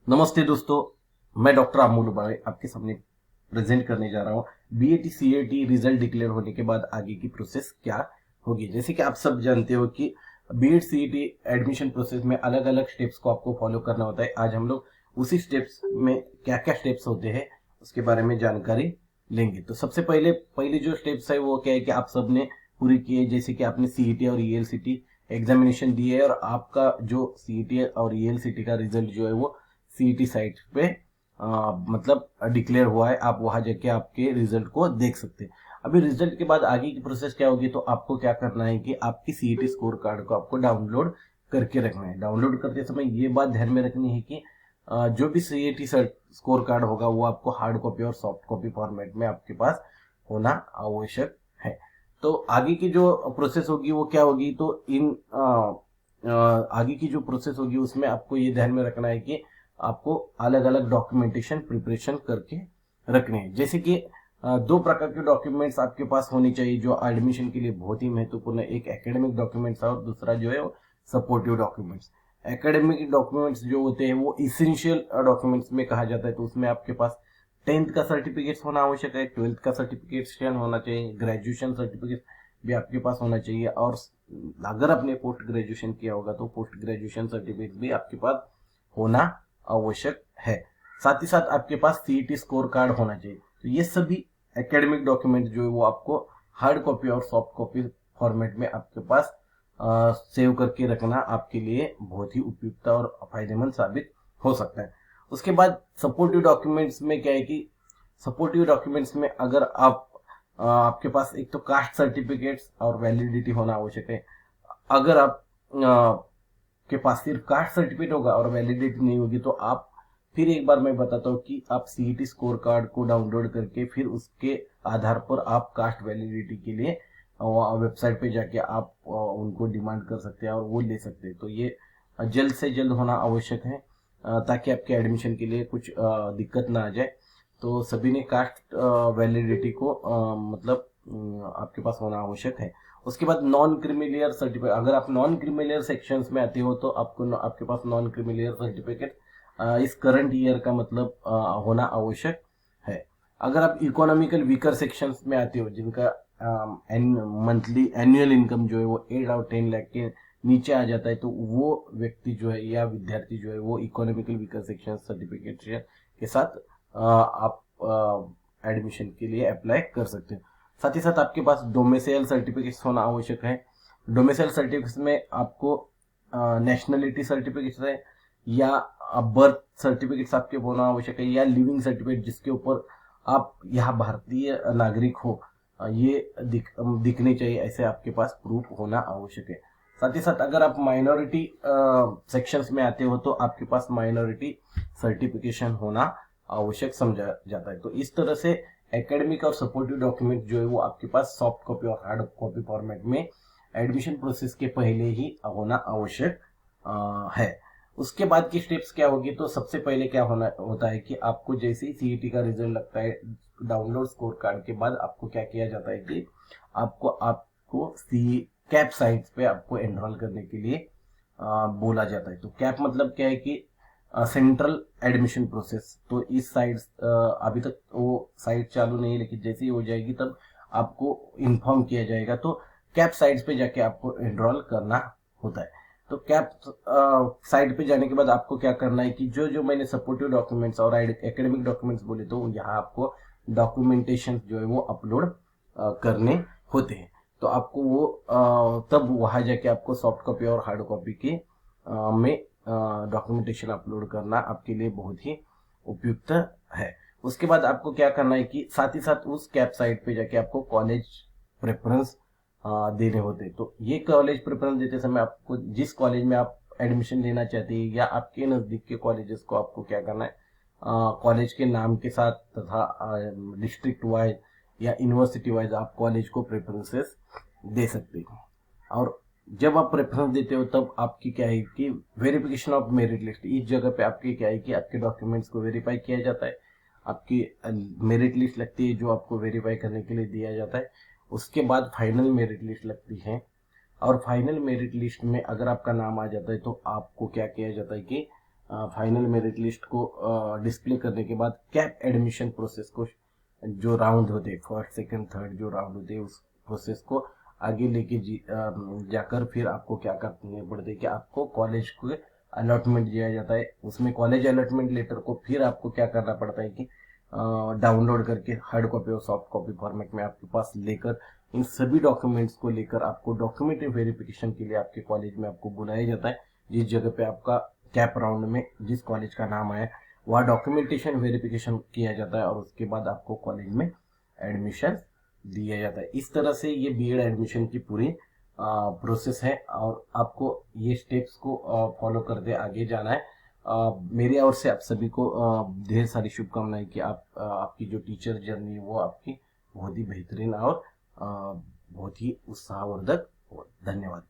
नमस्ते दोस्तों, मैं डॉक्टर अमोल बाड़े आपके सामने प्रेजेंट करने जा रहा हूँ। बीएटी सीएटी रिजल्ट डिक्लेयर होने के बाद आगे की प्रोसेस क्या होगी। जैसे कि आप सब जानते हो कि बीएड सीएटी एडमिशन प्रोसेस में अलग अलग स्टेप्स को आपको फॉलो करना होता है। आज हम लोग उसी स्टेप्स में क्या क्या स्टेप्स होते हैं उसके बारे में जानकारी लेंगे। तो सबसे पहले जो स्टेप्स है वो क्या है कि आप सब ने पूरी की है। जैसे कि आपने सीईटी और ईएलसीटी एग्जामिनेशन दी है और आपका जो सीईटी और ईएलसीटी का रिजल्ट जो है वो सीईटी साइट पे मतलब डिक्लेयर हुआ है। आप वहां जाके आपके रिजल्ट को देख सकते हैं। अभी रिजल्ट के बाद आगे की प्रोसेस क्या होगी, तो आपको क्या करना है कि आपकी सीईटी स्कोर कार्ड को आपको डाउनलोड करके रखना है। डाउनलोड करते समय ये बात ध्यान में रखनी है कि जो भी सीईटी स्कोर कार्ड होगा वो आपको हार्ड कॉपी और सॉफ्ट कॉपी फॉर्मेट में आपके पास होना आवश्यक है। तो आगे की जो प्रोसेस होगी वो क्या होगी, तो आगे की जो प्रोसेस होगी उसमें आपको ये ध्यान में रखना है कि आपको अलग अलग डॉक्यूमेंटेशन प्रिपरेशन करके रखने हैं। जैसे कि दो प्रकार के डॉक्यूमेंट्स आपके पास होने चाहिए जो एडमिशन के लिए बहुत ही महत्वपूर्ण है। एक एकेडमिक डॉक्यूमेंट्स और दूसरा जो है सपोर्टिव डॉक्यूमेंट्स। एकेडमिक डॉक्यूमेंट्स जो होते हैं वो इसेंशियल डॉक्यूमेंट्स में कहा जाता है। तो उसमें आपके पास 10th का सर्टिफिकेट होना आवश्यक है, 12th का सर्टिफिकेशन होना चाहिए, ग्रेजुएशन सर्टिफिकेट भी आपके पास होना चाहिए, और अगर आपने पोस्ट ग्रेजुएशन किया होगा तो पोस्ट ग्रेजुएशन सर्टिफिकेट भी आपके पास होना आवश्यक है। साथ ही साथ आपके पास सीईटी स्कोर कार्ड होना चाहिए। तो ये सभी एकेडमिक डॉक्यूमेंट जो है वो आपको हार्ड कॉपी और सॉफ्ट कॉपी फॉर्मेट में आपके पास सेव करके रखना आपके लिए बहुत ही उपयुक्त और फायदेमंद साबित हो सकता है। उसके बाद सपोर्टिव डॉक्यूमेंट्स में क्या है कि सपोर्टिव डॉक्यूमेंट्स में अगर आपके पास एक तो कास्ट सर्टिफिकेट्स और वैलिडिटी होना आवश्यक है। अगर आप के पास सिर्फ कास्ट सर्टिफिकेट होगा और वैलिडिटी नहीं होगी तो आप फिर एक बार मैं बताता हूँ कि आप सीईटी स्कोर कार्ड को डाउनलोड करके फिर उसके आधार पर आप कास्ट वैलिडिटी के लिए वेबसाइट पे जाके आप उनको डिमांड कर सकते हैं और वो ले सकते हैं। तो ये जल्द से जल्द होना आवश्यक है ताकि आपके एडमिशन के लिए कुछ दिक्कत ना आ जाए। तो सभी ने कास्ट वैलिडिटी को मतलब आपके पास होना आवश्यक है। उसके बाद नॉन क्रिमिलियर सर्टिफिकेट, अगर आप नॉन क्रिमिलियर सेक्शंस में आते हो तो आपको आपके पास नॉन क्रिमिलियर सर्टिफिकेट इस करंट ईयर का मतलब होना आवश्यक है। अगर आप इकोनॉमिकल वीकर सेक्शंस में आते हो जिनका मंथली एनुअल इनकम जो है वो 8 और 10 लाख के नीचे आ जाता है तो वो व्यक्ति जो है या विद्यार्थी जो है वो इकोनॉमिकल वीकर सेक्शन सर्टिफिकेट के साथ आप एडमिशन के लिए अप्लाई कर सकते हो। साथ ही साथ आपके पास डोमिसाइल सर्टिफिकेट्स होना आवश्यक है। डोमिसाइल सर्टिफिकेट्स में आपको नेशनलिटी सर्टिफिकेट्स है या बर्थ सर्टिफिकेट्स आपके होना आवश्यक है, या लिविंग सर्टिफिकेट जिसके ऊपर आप यहाँ भारतीय नागरिक हो ये दिखने चाहिए, ऐसे आपके पास प्रूफ होना आवश्यक है। साथ ही साथ अगर आप माइनॉरिटी सेक्शंस में आते हो तो आपके पास माइनॉरिटी सर्टिफिकेशन होना आवश्यक समझा जाता है। तो इस तरह से एकेडमिक और सपोर्टिव डॉक्यूमेंट जो है वो आपके पास सॉफ्ट कॉपी और हार्ड कॉपी फॉर्मेट में एडमिशन प्रोसेस के पहले ही होना आवश्यक है। उसके बाद की स्टेप्स क्या होगी, तो सबसे पहले क्या होता है कि आपको जैसे ही सीईटी का रिजल्ट लगता है डाउनलोड स्कोर कार्ड के बाद आपको क्या किया जाता है कि आपको सी कैप साइट्स पे आपको एनरोल करने के लिए बोला जाता है। तो कैप मतलब क्या है कि सेंट्रल एडमिशन प्रोसेस। तो इस साइट अभी तक वो साइट चालू नहीं है, लेकिन जैसे ही हो जाएगी तब आपको इन्फॉर्म किया जाएगा। तो कैप साइट्स पे जाके आपको एनरोल करना होता है। तो कैप साइट पे जाने के बाद आपको क्या करना है कि जो जो मैंने सपोर्टिव डॉक्यूमेंट्स और एकेडमिक डॉक्यूमेंट्स बोले तो यहाँ आपको डॉक्यूमेंटेशन जो है वो अपलोड करने होते हैं। तो आपको वो तब वहां जाके आपको सॉफ्ट कॉपी और हार्ड कॉपी के में डॉक्यूमेंटेशन अपलोड करना आपके लिए बहुत ही उपयुक्त है। उसके बाद आपको क्या करना है कि साथ ही साथ उस कैप साइट पे जाके आपको कॉलेज प्रेफरेंस देने होते हैं। तो ये कॉलेज प्रेफरेंस देते समय आपको जिस कॉलेज में आप एडमिशन लेना चाहते हैं या आपके नज़दीक के कॉलेजेस को आपको क्या करना है, कॉलेज के नाम के साथ तथा डिस्ट्रिक्ट वाइज या यूनिवर्सिटी वाइज आप कॉलेज को प्रेफरेंसेस दे सकते हैं। और जब आप प्रेफरेंस देते हो तब आपकी क्या है कि वेरिफिकेशन ऑफ मेरिट लिस्ट, इस जगह पे आपकी क्या है कि आपके डॉक्यूमेंट्स को वेरीफाई किया जाता है। आपकी मेरिट लिस्ट लगती है जो आपको वेरीफाई करने के लिए दिया जाता है। उसके बाद फाइनल मेरिट लिस्ट लगती है और फाइनल मेरिट लिस्ट में अगर आपका नाम आ जाता है तो आपको क्या किया जाता है कि फाइनल मेरिट लिस्ट को डिस्प्ले करने के बाद कैप एडमिशन प्रोसेस को, जो राउंड होते हैं फर्स्ट सेकंड थर्ड जो राउंड होते हैं, उस प्रोसेस को आगे लेके जाकर फिर आपको क्या करने पड़ते हैं कि आपको कॉलेज को अलॉटमेंट दिया जाता है। उसमें कॉलेज अलॉटमेंट लेटर को फिर आपको क्या करना पड़ता है कि डाउनलोड करके हार्ड कॉपी और सॉफ्ट कॉपी फॉर्मेट में आपके पास लेकर इन सभी डॉक्यूमेंट्स को लेकर आपको डॉक्यूमेंट वेरिफिकेशन के लिए आपके कॉलेज में आपको बुलाया जाता है। जिस जगह पे आपका कैप राउंड में जिस कॉलेज का नाम आया वह डॉक्यूमेंटेशन वेरिफिकेशन किया जाता है और उसके बाद आपको कॉलेज में एडमिशन दिया जाता है। इस तरह से ये बीएड एडमिशन की पूरी प्रोसेस है और आपको ये स्टेप्स को फॉलो करते आगे जाना है। मेरी ओर से आप सभी को ढेर सारी शुभकामनाएं कि आपकी जो टीचर जर्नी है वो आपकी बहुत ही बेहतरीन और बहुत ही उत्साहवर्धक हो। धन्यवाद।